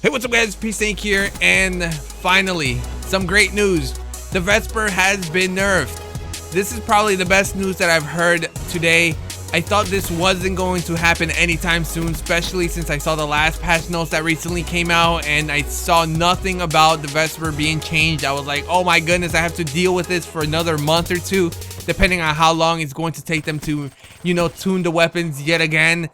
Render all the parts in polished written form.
Hey, what's up guys, Peace Snake here, and finally, some great news. The Vesper has been nerfed. This is probably the best news that I've heard today. I thought this wasn't going to happen anytime soon, especially since I saw the last patch notes that recently came out and I saw nothing about the Vesper being changed. I was like, oh my goodness, I have to deal with this for another month or two, depending on how long it's going to take them to, tune the weapons yet again.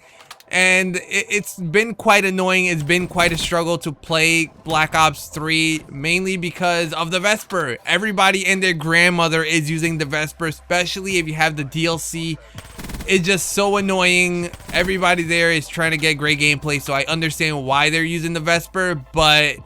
And it's been quite annoying. It's been quite a struggle to play Black Ops 3, mainly because of the Vesper. Everybody and their grandmother is using the Vesper, especially if you have the DLC. It's just so annoying. Everybody there is trying to get great gameplay, so I understand why they're using the Vesper, but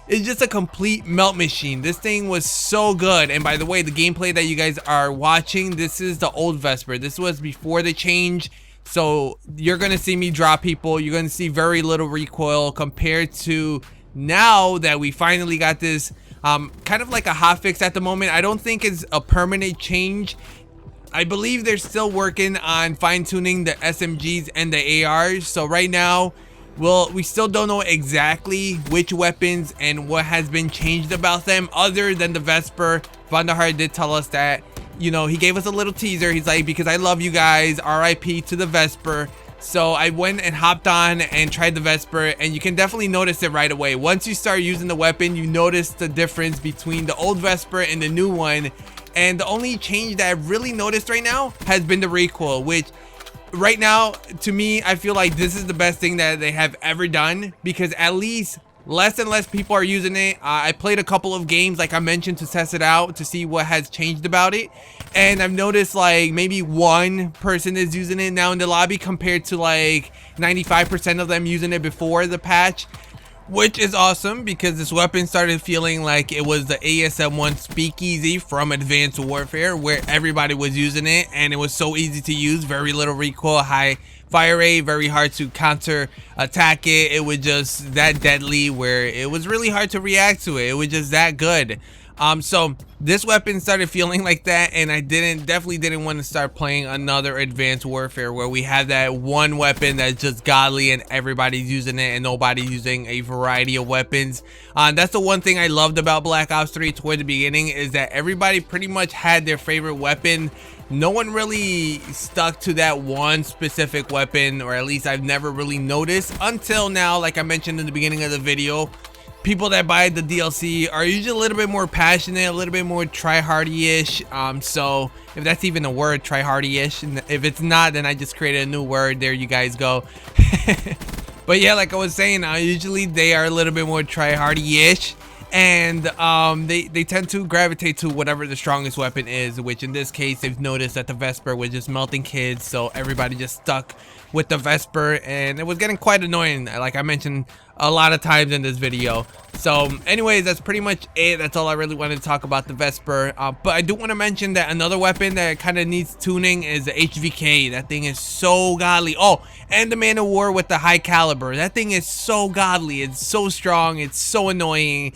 it's just a complete melt machine. This thing was so good. And by the way, the gameplay that you guys are watching, this is the old Vesper. This was before the change. So you're gonna see me drop people. You're gonna see very little recoil compared to now that we finally got this kind of like a hotfix at the moment. I don't think it's a permanent change. I believe they're still working on fine-tuning the SMGs and the ARs. So right now, we still don't know exactly which weapons and what has been changed about them, other than the Vesper. Vandahar did tell us that, he gave us a little teaser. He's like, because I love you guys, RIP to the Vesper. So I went and hopped on and tried the Vesper, and you can definitely notice it right away. Once you start using the weapon, you notice the difference between the old Vesper and the new one. And the only change that I've really noticed right now has been the recoil, which right now, to me, I feel like this is the best thing that they have ever done, because at least less and less people are using it. I played a couple of games, like I mentioned, to test it out to see what has changed about it, and I've noticed like maybe one person is using it now in the lobby compared to like 95% of them using it before the patch, which is awesome because this weapon started feeling like it was the ASM1 speakeasy from Advanced Warfare, where everybody was using it and it was so easy to use, very little recoil, high fire rate, very hard to counter attack it. It was just that deadly where it was really hard to react to it. It was just that good. So this weapon started feeling like that, and I definitely didn't want to start playing another Advanced Warfare where we have that one weapon that's just godly and everybody's using it and nobody's using a variety of weapons. That's the one thing I loved about Black Ops 3 toward the beginning, is that everybody pretty much had their favorite weapon. No one really stuck to that one specific weapon, or at least I've never really noticed until now. Like I mentioned in the beginning of the video, people that buy the DLC are usually a little bit more passionate, a little bit more try-hardy-ish. So if that's even a word, try-hardy-ish, and if it's not, then I just created a new word. There you guys go. But yeah, like I was saying, usually they are a little bit more try-hardy-ish, and they tend to gravitate to whatever the strongest weapon is, which in this case they've noticed that the Vesper was just melting kids, so everybody just stuck with the Vesper, and it was getting quite annoying, like I mentioned a lot of times in this video. So anyways, that's pretty much it. That's all I really wanted to talk about the Vesper. But I do want to mention that another weapon that kind of needs tuning is the HVK. That thing is so godly. Oh, and the Man of War with the high caliber. That thing is so godly. It's so strong. It's so annoying.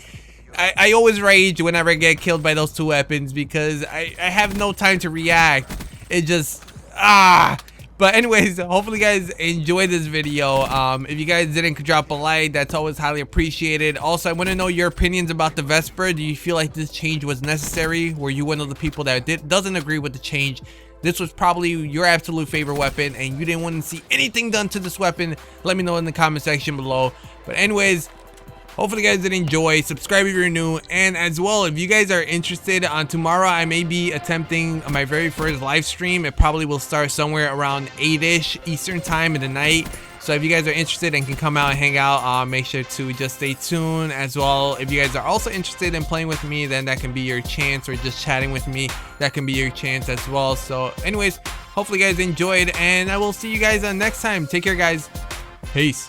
I always rage whenever I get killed by those two weapons because I have no time to react. It just But anyways, hopefully you guys enjoyed this video. If you guys didn't, drop a like. That's always highly appreciated. Also, I want to know your opinions about the Vesper. Do you feel like this change was necessary? Were you one of the people that doesn't agree with the change? This was probably your absolute favorite weapon and you didn't want to see anything done to this weapon? Let me know in the comment section below. But anyways, hopefully you guys did enjoy. Subscribe if you're new, and as well, if you guys are interested, on tomorrow I may be attempting my very first live stream. It probably will start somewhere around 8ish Eastern time in the night. So if you guys are interested and can come out and hang out, make sure to just stay tuned. As well, if you guys are also interested in playing with me, then that can be your chance, or just chatting with me, that can be your chance as well. So anyways, hopefully you guys enjoyed, and I will see you guys next time. Take care, guys. Peace.